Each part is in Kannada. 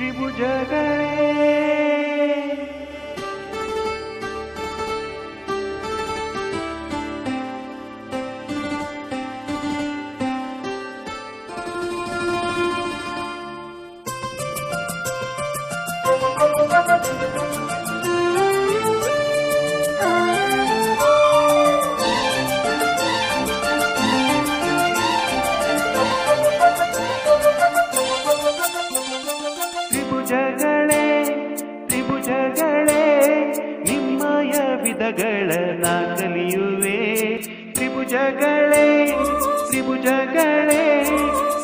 ತ್ರಿಭುಜಗಳೇ ತ್ರಿಭುಜಗಳೇ ತ್ರಿಭುಜಗಳೇ ನಿಮ್ಮಯ ವಿಧಗಳ ನಾ ಕಲಿಯುವೆ ತ್ರಿಭುಜಗಳೇ ತ್ರಿಭುಜಗಳೇ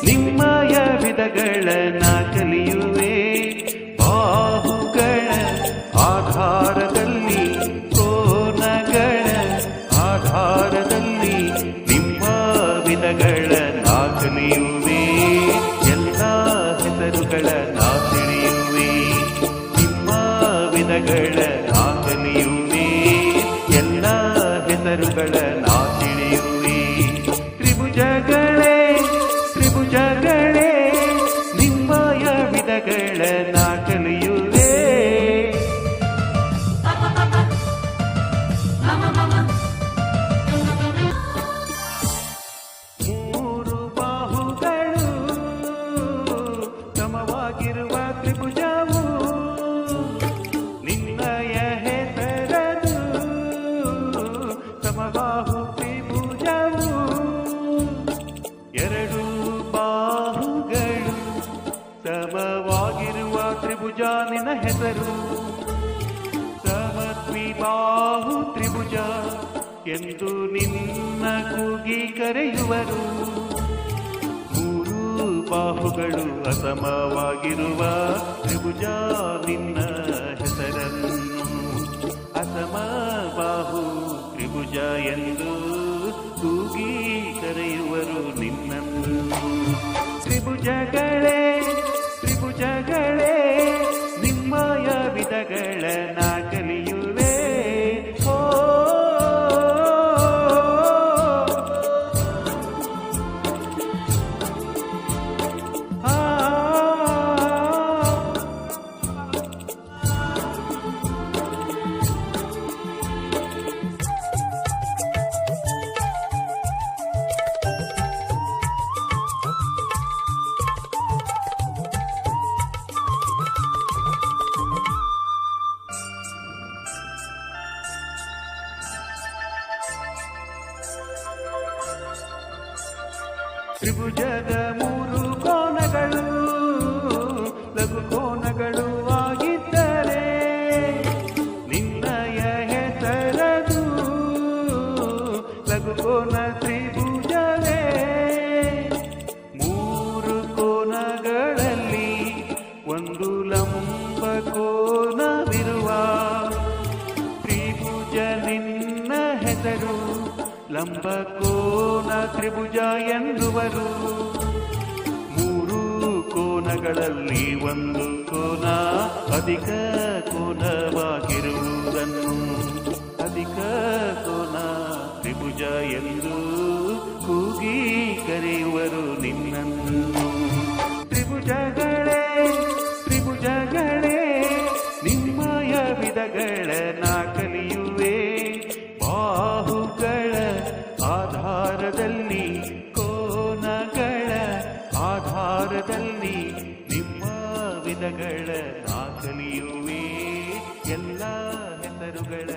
ನಿಮ್ಮಯ ವಿಧಗಳ ನಾ ಕಲಿಯುವೆ ಬಾಹುಗಳ ಆಧಾರದಲ್ಲಿ ಕೋನಗಳ ಆಧಾರದಲ್ಲಿ ನಿಮ್ಮ ವಿಧಗಳ ನಾ ಕಲಿಯುವೆ ಎಲ್ಲ ಹೆಸರುಗಳ ನಾ ತಿಳಿಯುವೆ ನಿಮ್ಮ ವಿಧಗಳ ನಾ ಕಲಿಯುವೆ ಎಲ್ಲ ಹೆಸರುಗಳ ನಾ ತಿಳಿಯುವೆ ತ್ರಿಭುಜಗಳೇ ತ್ರಿಭುಜಗಳೇ ನಿಮ್ಮಯ ವಿಧಗಳ ನಾ ಕಲಿಯುವೆ ಮೂರು ಬಾಹುಗಳು ಸಮವಾಗಿರುವ ತ್ರಿಭುಜವು ನಿನ್ನಯ ಹೆಸರದು ಸಮಬಾಹು ತ್ರಿಭುಜವು ಎರಡು ಬಾಹುಗಳು ಸಮವಾಗಿರುವ ತ್ರಿಭುಜ ನಿನ್ನ ಹೆಸರು ಸಮದ್ವಿಬಾಹು ತ್ರಿಭುಜ ಎಂದು ನಿನ್ನ ಕೂಗಿ ಕರೆಯುವರು ಮೂರು ಬಾಹುಗಳು ಅಸಮವಾಗಿರುವ ತ್ರಿಭುಜ ನಿನ್ನ ಹೆಸರನ್ನು ಅಸಮಬಾಹು ತ್ರಿಭುಜ ಎಂದು ಕೂಗಿ ಕರೆಯುವರು ನಿನ್ನನ್ನು ತ್ರಿಭುಜಗಳೇ ತ್ರಿಭುಜಗಳೇ ನಿಮ್ಮಯ ವಿಧಗಳ ನಾ ಕಲಿಯುವೆ ಓ ತ್ರಿಭುಜದ ಮೂರು ಕೋನಗಳು ಲಘು ಕೋನಗಳು ಆಗಿದ್ದರೆ ನಿನ್ನಯ ಹೆಸರದು ಲಘು ಕೋನ ತ್ರಿಭುಜವೇ ಮೂರು ಕೋನಗಳಲ್ಲಿ ಒಂದು ಲಂಬ ಕೋನವಿರುವ ತ್ರಿಭುಜ ನಿನ್ನ ಹೆಸರು ಲಂಬ ಕೋನ ತ್ರಿಭುಜ ಎನ್ನುವರು ಮೂರು ಕೋನಗಳಲ್ಲಿ ಒಂದು ಕೋನ ಅಧಿಕ ಕೋನವಾಗಿರುವುದನ್ನು ಅಧಿಕ ಕೋನ ತ್ರಿಭುಜ ಎಂದು ಕೂಗಿ ಕರೆಯುವರು ನಿನ್ನನ್ನು ತ್ರಿಭುಜಗಳೇ ತ್ರಿಭುಜಗಳೇ ನಿಮ್ಮಯ ವಿಧಗಳ ನಾ ಕಲಿಯುವೆ ಬಾಹುಗಳ ಆಧಾರದಲ್ಲಿ ಕೋನಗಳ ಆಧಾರದಲ್ಲಿ ನಿಮ್ಮ ವಿಧಗಳ ನಾ ಕಲಿಯುವೆ ಎಲ್ಲ ಹೆಸರುಗಳ